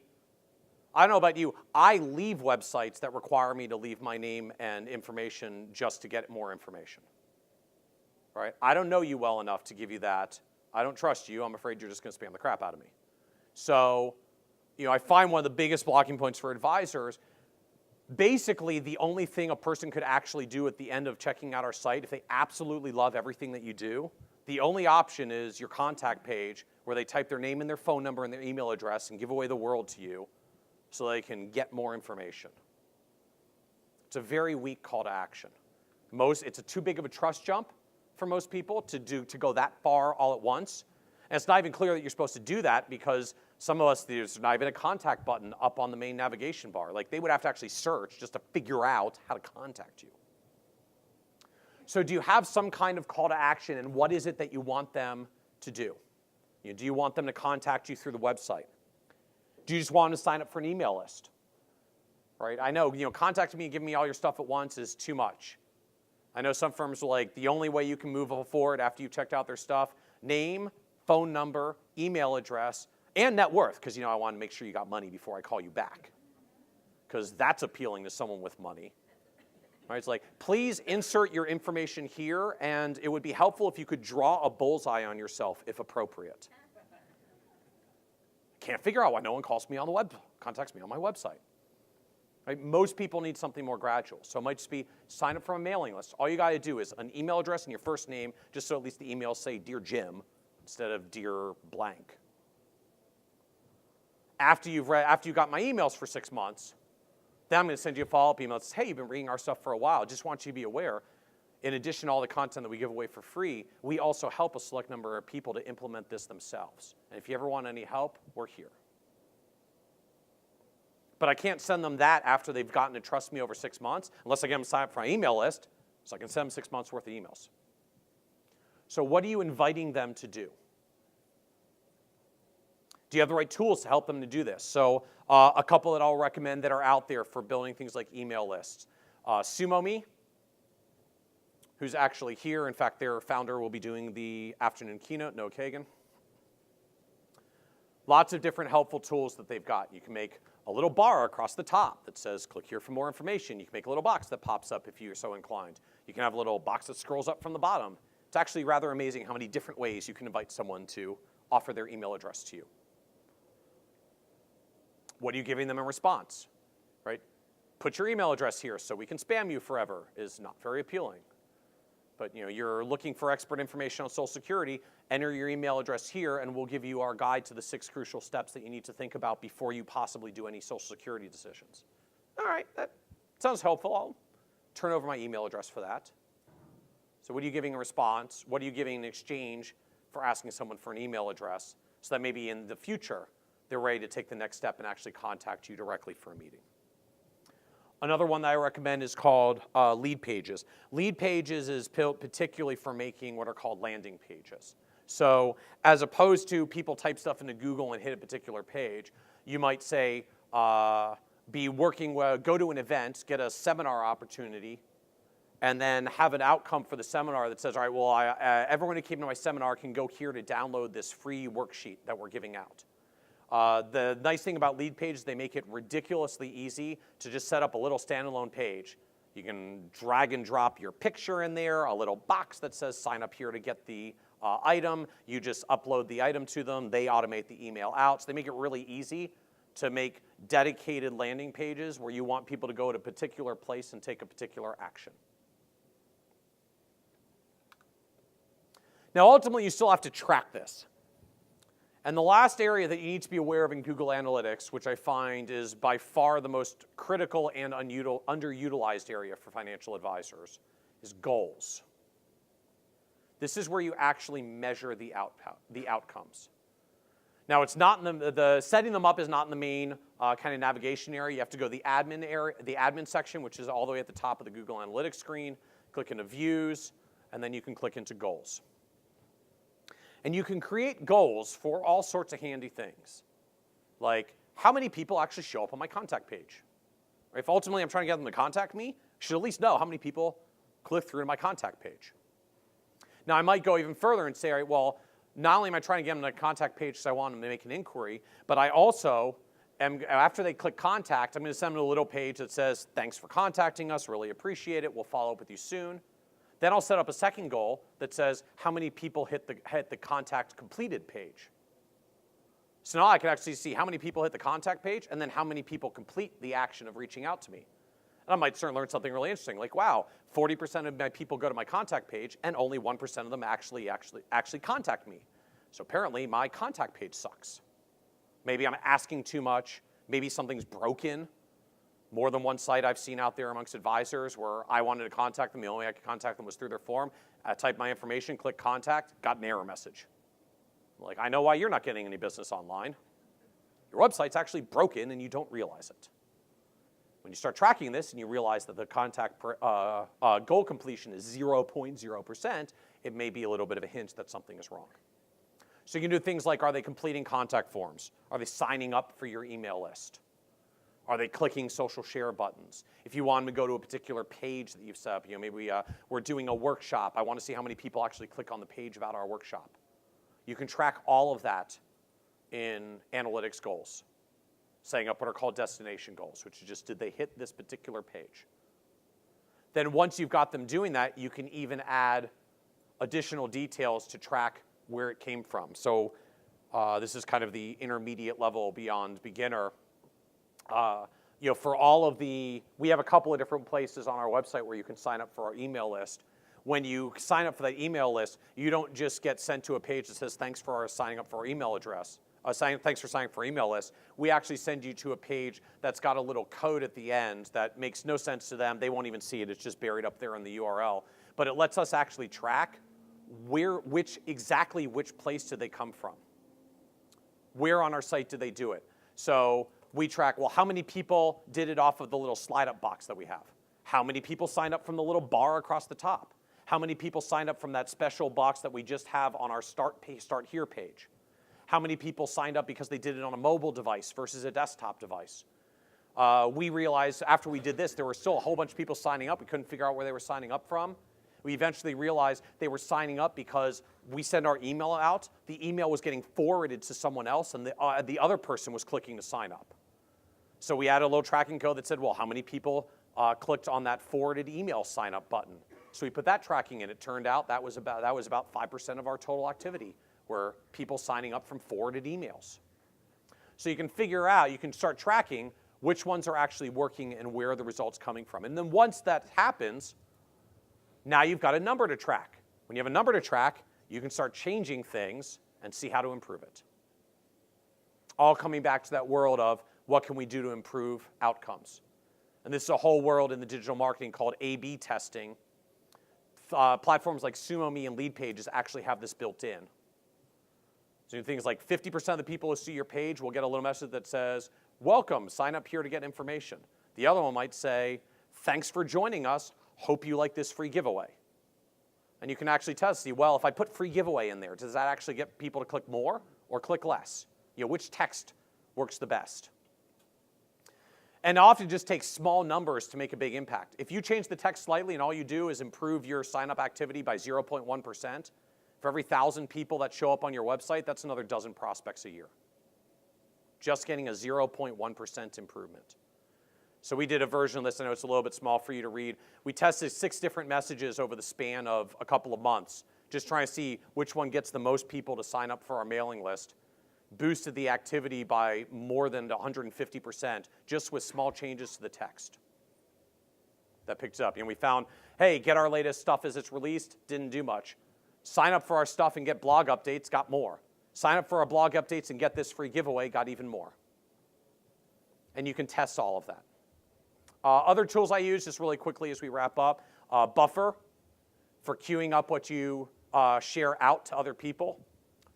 don't know about you. I leave websites that require me to leave my name and information just to get more information. Right? I don't know you well enough to give you that. I don't trust you. I'm afraid you're just going to spam the crap out of me. So, I find one of the biggest blocking points for advisors, basically the only thing a person could actually do at the end of checking out our site, if they absolutely love everything that you do, the only option is your contact page where they type their name and their phone number and their email address and give away the world to you so they can get more information. It's a very weak call to action. It's too big of a trust jump for most people to go that far all at once. And it's not even clear that you're supposed to do that because some of us, there's not even a contact button up on the main navigation bar. Like they would have to actually search just to figure out how to contact you. So do you have some kind of call to action, and what is it that you want them to do? Do you want them to contact you through the website? Do you just want them to sign up for an email list? Right? I know, contacting me and giving me all your stuff at once is too much. I know some firms are like, the only way you can move forward after you've checked out their stuff, name, phone number, email address, and net worth, because I want to make sure you got money before I call you back. Because that's appealing to someone with money. Right? It's like, please insert your information here, and it would be helpful if you could draw a bullseye on yourself if appropriate. Can't figure out why no one contacts me on my website. Right? Most people need something more gradual. So it might just be sign up for a mailing list. All you got to do is an email address and your first name, just so at least the emails say Dear Jim instead of Dear blank. After you got my emails for 6 months, then I'm going to send you a follow-up email that says, hey, you've been reading our stuff for a while. Just want you to be aware, in addition to all the content that we give away for free, we also help a select number of people to implement this themselves. And if you ever want any help, we're here. But I can't send them that after they've gotten to trust me over 6 months, unless I get them to sign up for my email list, So I can send them 6 months worth of emails. So what are you inviting them to do? Do you have the right tools to help them to do this? So a couple that I'll recommend that are out there for building things like email lists. SumoMe, who's actually here. In fact, their founder will be doing the afternoon keynote, Noah Kagan. Lots of different helpful tools that they've got. You can make a little bar across the top that says, click here for more information. You can make a little box that pops up if you're so inclined. You can have a little box that scrolls up from the bottom. It's actually rather amazing how many different ways you can invite someone to offer their email address to you. What are you giving them in response, right? Put your email address here so we can spam you forever is not very appealing. But you're looking for expert information on Social Security, enter your email address here and we'll give you our guide to the 6 crucial steps that you need to think about before you possibly do any Social Security decisions. All right, that sounds helpful. I'll turn over my email address for that. So what are you giving in response? What are you giving in exchange for asking someone for an email address so that maybe in the future they're ready to take the next step and actually contact you directly for a meeting? Another one that I recommend is called Lead Pages. Lead Pages is particularly for making what are called landing pages. So as opposed to people type stuff into Google and hit a particular page, you might say, go to an event, get a seminar opportunity, and then have an outcome for the seminar that says, all right, well, everyone who came to my seminar can go here to download this free worksheet that we're giving out. The nice thing about Lead Pages, they make it ridiculously easy to just set up a little standalone page. You can drag and drop your picture in there, a little box that says sign up here to get the item. You just upload the item to them. They automate the email out. So they make it really easy to make dedicated landing pages where you want people to go to a particular place and take a particular action. Now, ultimately, you still have to track this. And the last area that you need to be aware of in Google Analytics, which I find is by far the most critical and underutilized area for financial advisors, is goals. This is where you actually measure the outcomes. Now, it's not in the setting them up is not in the main kind of navigation area. You have to go to the admin area, the admin section, which is all the way at the top of the Google Analytics screen. Click into Views, and then you can click into Goals. And you can create goals for all sorts of handy things, like how many people actually show up on my contact page. If ultimately I'm trying to get them to contact me, I should at least know how many people click through to my contact page. Now, I might go even further and say, all right, well, not only am I trying to get them to the contact page because I want them to make an inquiry, but I also after they click contact, I'm going to send them a little page that says, thanks for contacting us, really appreciate it, we'll follow up with you soon. Then I'll set up a second goal that says how many people hit the contact completed page. So now I can actually see how many people hit the contact page and then how many people complete the action of reaching out to me. And I might start to learn something really interesting, like, wow, 40% of my people go to my contact page and only 1% of them actually contact me. So apparently my contact page sucks. Maybe I'm asking too much. Maybe something's broken. More than one site I've seen out there amongst advisors where I wanted to contact them. The only way I could contact them was through their form. I typed my information, click contact, got an error message. Like, I know why you're not getting any business online. Your website's actually broken and you don't realize it. When you start tracking this and you realize that the contact goal completion is 0.0%, it may be a little bit of a hint that something is wrong. So you can do things like, are they completing contact forms? Are they signing up for your email list? Are they clicking social share buttons? If you want them to go to a particular page that you've set up, maybe we're doing a workshop. I want to see how many people actually click on the page about our workshop. You can track all of that in analytics goals, setting up what are called destination goals, which is just, did they hit this particular page? Then once you've got them doing that, you can even add additional details to track where it came from. So this is kind of the intermediate level beyond beginner. For all of we have a couple of different places on our website where you can sign up for our email list. When you sign up for that email list, you don't just get sent to a page that says, thanks for signing up for our email address. Thanks for signing up for our email list. We actually send you to a page that's got a little code at the end that makes no sense to them. They won't even see it. It's just buried up there in the URL. But it lets us actually track exactly which place did they come from. Where on our site did they do it? So we track, well, how many people did it off of the little slide-up box that we have? How many people signed up from the little bar across the top? How many people signed up from that special box that we just have on our Start Here page? How many people signed up because they did it on a mobile device versus a desktop device? We realized after we did this, there were still a whole bunch of people signing up. We couldn't figure out where they were signing up from. We eventually realized they were signing up because we send our email out. The email was getting forwarded to someone else, and the other person was clicking to sign up. So we added a little tracking code that said, well, how many people clicked on that forwarded email sign up button? So we put that tracking in. It turned out that was about 5% of our total activity were people signing up from forwarded emails. So you can figure out, you can start tracking which ones are actually working and where are the results coming from. And then once that happens, now you've got a number to track. When you have a number to track, you can start changing things and see how to improve it. All coming back to that world of what can we do to improve outcomes. And this is a whole world in the digital marketing called A/B testing. Platforms like SumoMe and Leadpages actually have this built in. So things like 50% of the people who see your page will get a little message that says, welcome, sign up here to get information. The other one might say, thanks for joining us, hope you like this free giveaway. And you can actually test, see, well, if I put free giveaway in there, does that actually get people to click more or click less? You know, which text works the best? And it often just takes small numbers to make a big impact. If you change the text slightly and all you do is improve your sign-up activity by 0.1%, for every 1,000 people that show up on your website, that's another dozen prospects a year. Just getting a 0.1% improvement. So we did a version of this. I know it's a little bit small for you to read. We tested 6 different messages over the span of a couple of months, just trying to see which one gets the most people to sign up for our mailing list. Boosted the activity by more than 150% just with small changes to the text. That picked up. And we found, hey, get our latest stuff as it's released, didn't do much. Sign up for our stuff and get blog updates, got more. Sign up for our blog updates and get this free giveaway, got even more. And you can test all of that. Other tools I use, just really quickly as we wrap up, Buffer for queuing up what you share out to other people.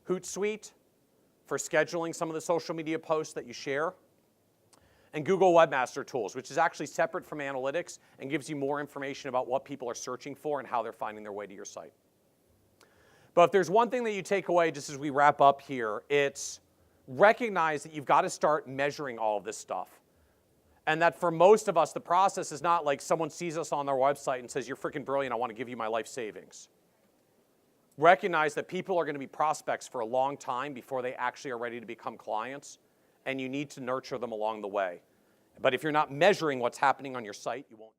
Hootsuite for scheduling some of the social media posts that you share. And Google Webmaster Tools, which is actually separate from analytics and gives you more information about what people are searching for and how they're finding their way to your site. But if there's one thing that you take away just as we wrap up here, it's recognize that you've got to start measuring all of this stuff. And that for most of us, the process is not like someone sees us on their website and says, you're freaking brilliant, I want to give you my life savings. Recognize that people are going to be prospects for a long time before they actually are ready to become clients, and you need to nurture them along the way. But if you're not measuring what's happening on your site, you won't.